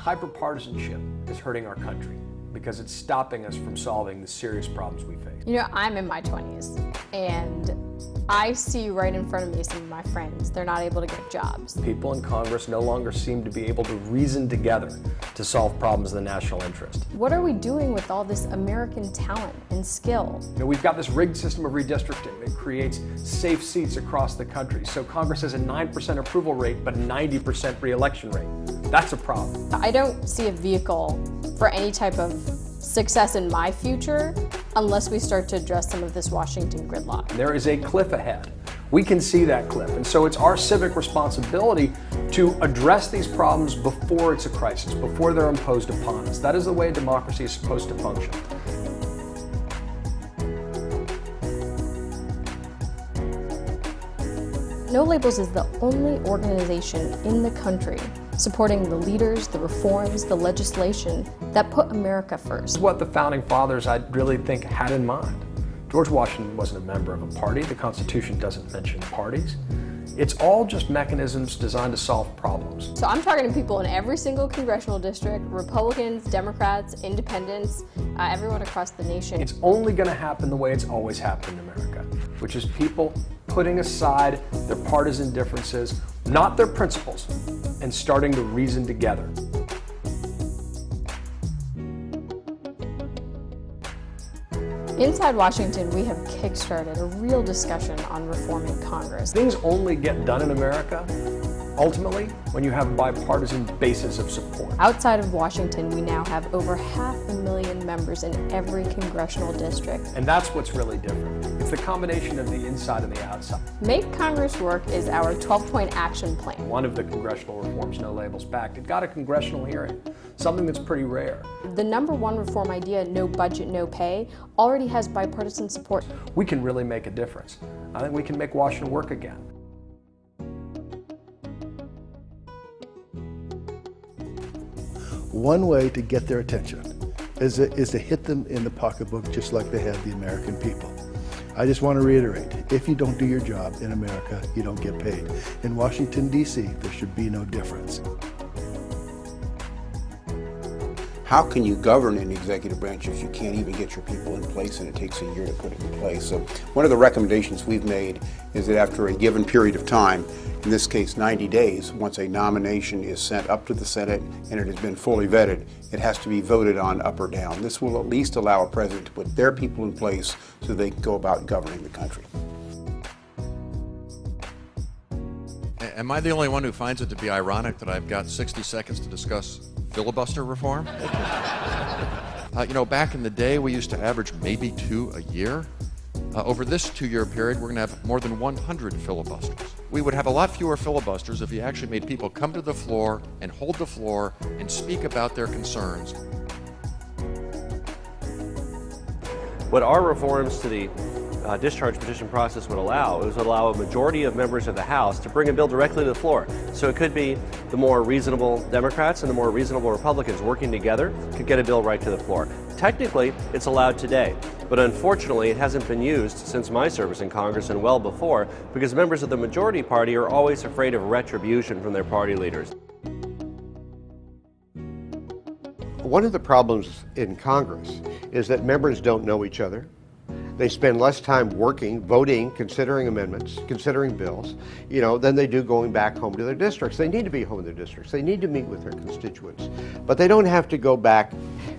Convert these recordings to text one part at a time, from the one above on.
Hyperpartisanship is hurting our country because it's stopping us from solving the serious problems we face. You know, I'm in my 20s, and I see right in front of me some of my friends. They're not able to get jobs. People in Congress no longer seem to be able to reason together to solve problems in the national interest. What are we doing with all this American talent and skill? You know, we've got this rigged system of redistricting that creates safe seats across the country. So Congress has a 9% approval rate, but a 90% re-election rate. That's a problem. I don't see a vehicle for any type of success in my future unless we start to address some of this Washington gridlock. There is a cliff ahead. We can see that cliff, and so it's our civic responsibility to address these problems before it's a crisis, before they're imposed upon us. That is the way democracy is supposed to function. No Labels is the only organization in the country supporting the leaders, the reforms, the legislation that put America first. This is what the founding fathers, I really think, had in mind. George Washington wasn't a member of a party. The Constitution doesn't mention parties. It's all just mechanisms designed to solve problems. So I'm talking to people in every single congressional district, Republicans, Democrats, Independents, everyone across the nation. It's only going to happen the way it's always happened in America, which is people putting aside their partisan differences, not their principles, and starting to reason together. Inside Washington, we have kickstarted a real discussion on reforming Congress. Things only get done in America, ultimately, when you have a bipartisan basis of support. Outside of Washington, we now have over 500,000 members in every congressional district. And that's what's really different. It's the combination of the inside and the outside. Make Congress Work is our 12-point action plan. One of the congressional reforms No Labels backed, it got a congressional hearing, something that's pretty rare. The #1 reform idea, no budget, no pay, already has bipartisan support. We can really make a difference. I think we can make Washington work again. One way to get their attention is to hit them in the pocketbook just like they have the American people. I just want to reiterate, if you don't do your job in America, you don't get paid. In Washington, D.C., there should be no difference. How can you govern an executive branch if you can't even get your people in place and it takes a year to put it in place? So one of the recommendations we've made is that after a given period of time, in this case 90 days, once a nomination is sent up to the Senate and it has been fully vetted, it has to be voted on up or down. This will at least allow a president to put their people in place so they can go about governing the country. Am I the only one who finds it to be ironic that I've got 60 seconds to discuss filibuster reform? You know, back in the day, we used to average maybe 2 a year. Over this 2-year period, we're going to have more than 100 filibusters. We would have a lot fewer filibusters if you actually made people come to the floor and hold the floor and speak about their concerns. What our reforms to the discharge petition process would allow is allow a majority of members of the House to bring a bill directly to the floor. So it could be the more reasonable Democrats and the more reasonable Republicans working together could get a bill right to the floor. Technically, it's allowed today, but unfortunately it hasn't been used since my service in Congress and well before, because members of the majority party are always afraid of retribution from their party leaders. One of the problems in Congress is that members don't know each other. They spend less time working, voting, considering amendments, considering bills, than they do going back home to their districts. They need to be home in their districts. They need to meet with their constituents. But they don't have to go back,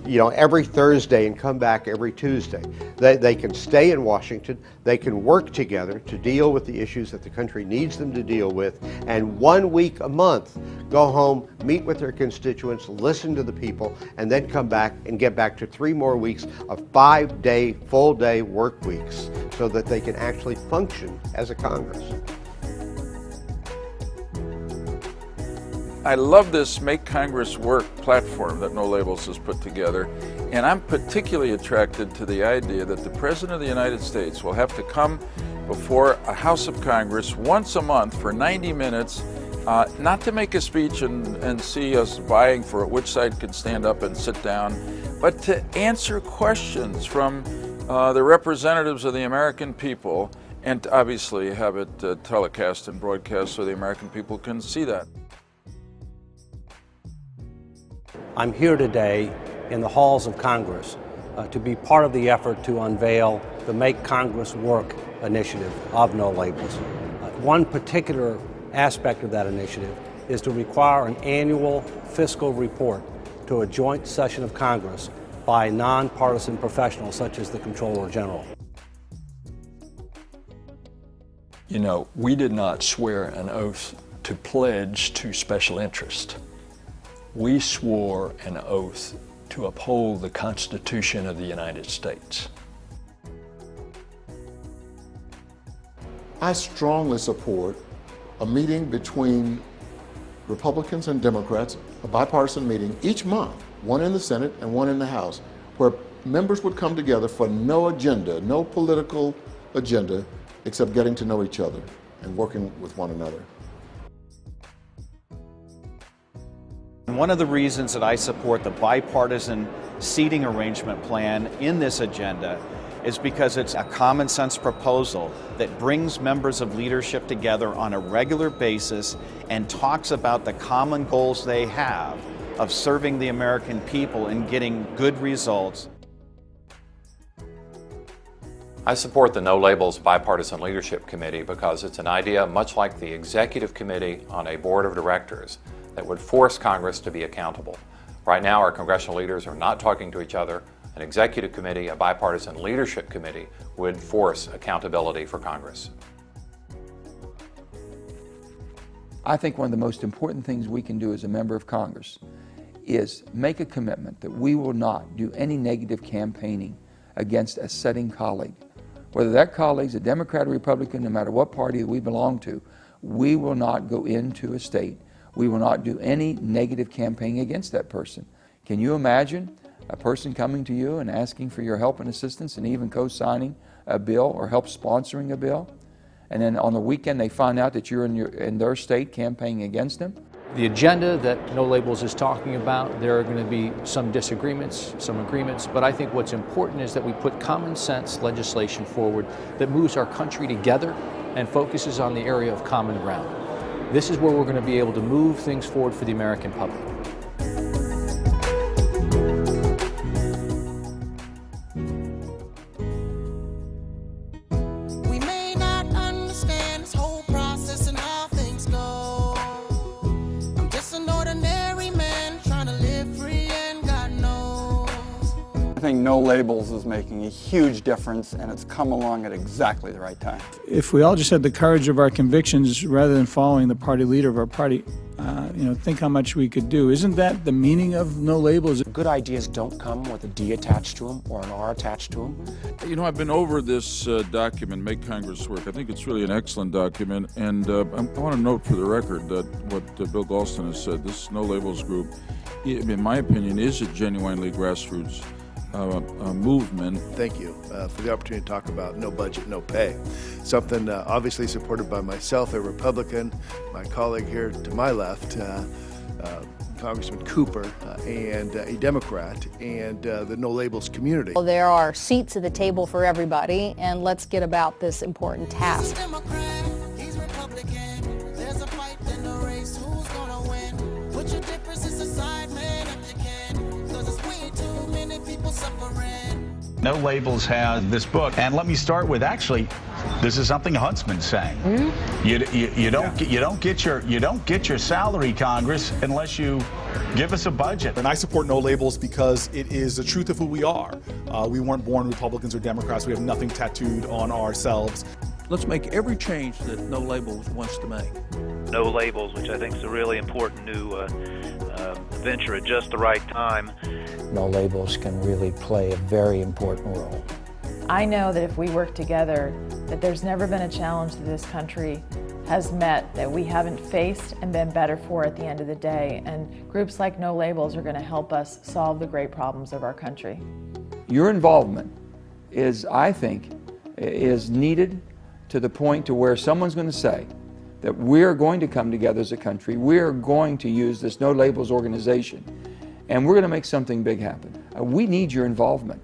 every Thursday and come back every Tuesday. They can stay in Washington. They can work together to deal with the issues that the country needs them to deal with. And 1 week a month, go home, meet with their constituents, listen to the people, and then come back and get back to 3 more weeks of 5-day, full-day work weeks so that they can actually function as a Congress. I love this Make Congress Work platform that No Labels has put together, and I'm particularly attracted to the idea that the President of the United States will have to come before a House of Congress once a month for 90 minutes, not to make a speech and see us vying for it, which side can stand up and sit down, but to answer questions from the representatives of the American people, and obviously have it telecast and broadcast so the American people can see that. I'm here today in the halls of Congress to be part of the effort to unveil the Make Congress Work initiative of No Labels. One particular aspect of that initiative is to require an annual fiscal report to a joint session of Congress by nonpartisan professionals such as the Comptroller General. You know, we did not swear an oath to pledge to special interest. We swore an oath to uphold the Constitution of the United States. I strongly support a meeting between Republicans and Democrats, a bipartisan meeting each month, one in the Senate and one in the House, where members would come together for no agenda, no political agenda, except getting to know each other and working with one another. One of the reasons that I support the bipartisan seating arrangement plan in this agenda is because it's a common sense proposal that brings members of leadership together on a regular basis and talks about the common goals they have of serving the American people and getting good results. I support the No Labels Bipartisan Leadership Committee because it's an idea much like the Executive Committee on a Board of Directors that would force Congress to be accountable. Right now, our congressional leaders are not talking to each other. An Executive Committee, a Bipartisan Leadership Committee, would force accountability for Congress. I think one of the most important things we can do as a member of Congress is make a commitment that we will not do any negative campaigning against a sitting colleague. Whether that colleague's a Democrat or Republican, no matter what party that we belong to, we will not go into a state. We will not do any negative campaigning against that person. Can you imagine a person coming to you and asking for your help and assistance and even co-signing a bill or help sponsoring a bill? And then on the weekend they find out that you're in their state campaigning against them? The agenda that No Labels is talking about, there are going to be some disagreements, some agreements, but I think what's important is that we put common sense legislation forward that moves our country together and focuses on the area of common ground. This is where we're going to be able to move things forward for the American public. We may not understand this whole process and how things go. I'm just an ordinary man trying to live free, and God knows. I think No Labels is making a huge difference, and it's come along at exactly the right time. If we all just had the courage of our convictions rather than following the party leader of our party, think how much we could do. Isn't that the meaning of No Labels? Good ideas don't come with a D attached to them or an R attached to them. You know, I've been over this document, Make Congress Work. I think it's really an excellent document, and I want to note for the record that what Bill Galston has said, this No Labels group, in my opinion, is a genuinely grassroots movement. Thank you for the opportunity to talk about no budget, no pay. Something obviously supported by myself, a Republican, my colleague here to my left, Congressman Cooper, and a Democrat, and the No Labels community. Well, there are seats at the table for everybody, and let's get about this important task. He's Republican. There's a fight in the race. Who's gonna win? Put your differences aside, man, if you can. 'Cause it's way too many people suffering. No Labels has this book, and let me start with actually, this is something Huntsman's saying. You don't get your salary, Congress, unless you give us a budget. And I support No Labels because it is the truth of who we are. We weren't born Republicans or Democrats. We have nothing tattooed on ourselves. Let's make every change that No Labels wants to make. No Labels, which I think is a really important new venture at just the right time. No Labels can really play a very important role. I know that if we work together, that there's never been a challenge that this country has met that we haven't faced and been better for at the end of the day. And groups like No Labels are going to help us solve the great problems of our country. Your involvement is, I think, is needed to the point to where someone's going to say that we're going to come together as a country, we're going to use this No Labels organization, and we're going to make something big happen. We need your involvement.